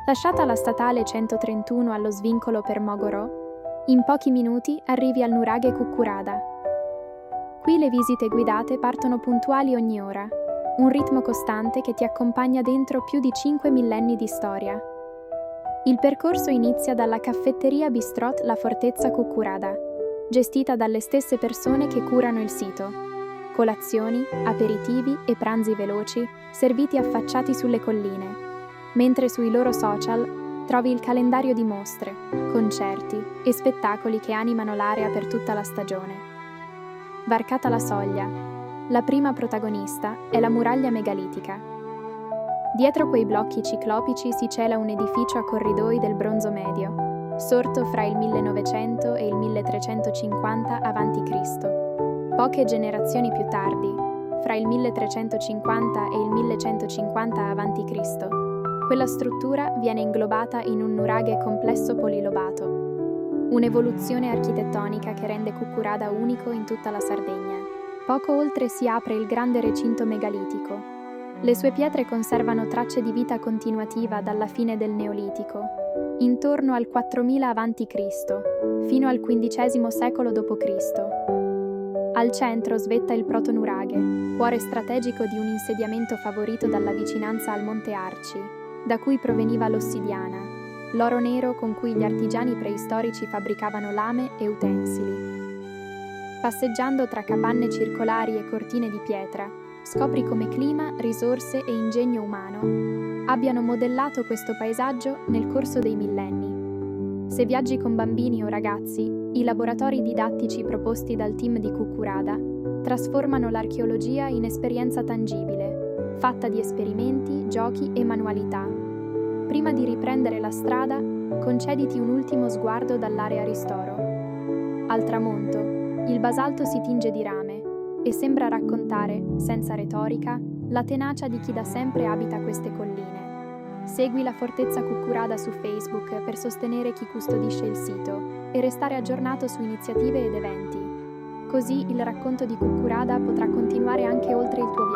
Lasciata la statale 131 allo svincolo per Mogorò, in pochi minuti arrivi al nuraghe Kukkuraada. Qui le visite guidate partono puntuali ogni ora, un ritmo costante che ti accompagna dentro più di 5 millenni di storia. Il percorso inizia dalla caffetteria Bistrot La Fortezza Kukkuraada, gestita dalle stesse persone che curano il sito. Colazioni, aperitivi e pranzi veloci serviti affacciati sulle colline, mentre sui loro social trovi il calendario di mostre, concerti e spettacoli che animano l'area per tutta la stagione. Varcata la soglia, la prima protagonista è la muraglia megalitica. Dietro quei blocchi ciclopici si cela un edificio a corridoi del Bronzo Medio, sorto fra il 1900 e il 1350 a.C. Poche generazioni più tardi, fra il 1350 e il 1150 a.C., quella struttura viene inglobata in un nuraghe complesso polilobato, un'evoluzione architettonica che rende Kukkuraada unico in tutta la Sardegna. Poco oltre si apre il grande recinto megalitico. Le sue pietre conservano tracce di vita continuativa dalla fine del Neolitico, intorno al 4000 a.C., fino al XV secolo d.C. Al centro svetta il protonuraghe, cuore strategico di un insediamento favorito dalla vicinanza al Monte Arci, da cui proveniva l'ossidiana, l'oro nero con cui gli artigiani preistorici fabbricavano lame e utensili. Passeggiando tra capanne circolari e cortine di pietra, scopri come clima, risorse e ingegno umano abbiano modellato questo paesaggio nel corso dei millenni. Se viaggi con bambini o ragazzi, i laboratori didattici proposti dal team di Kukkuraada trasformano l'archeologia in esperienza tangibile, fatta di esperimenti, giochi e manualità. Prima di riprendere la strada, concediti un ultimo sguardo dall'area ristoro. Al tramonto, il basalto si tinge di rame e sembra raccontare, senza retorica, la tenacia di chi da sempre abita queste colline. Segui la Fortezza Kukkuraada su Facebook per sostenere chi custodisce il sito e restare aggiornato su iniziative ed eventi. Così il racconto di Kukkuraada potrà continuare anche oltre il tuo viaggio.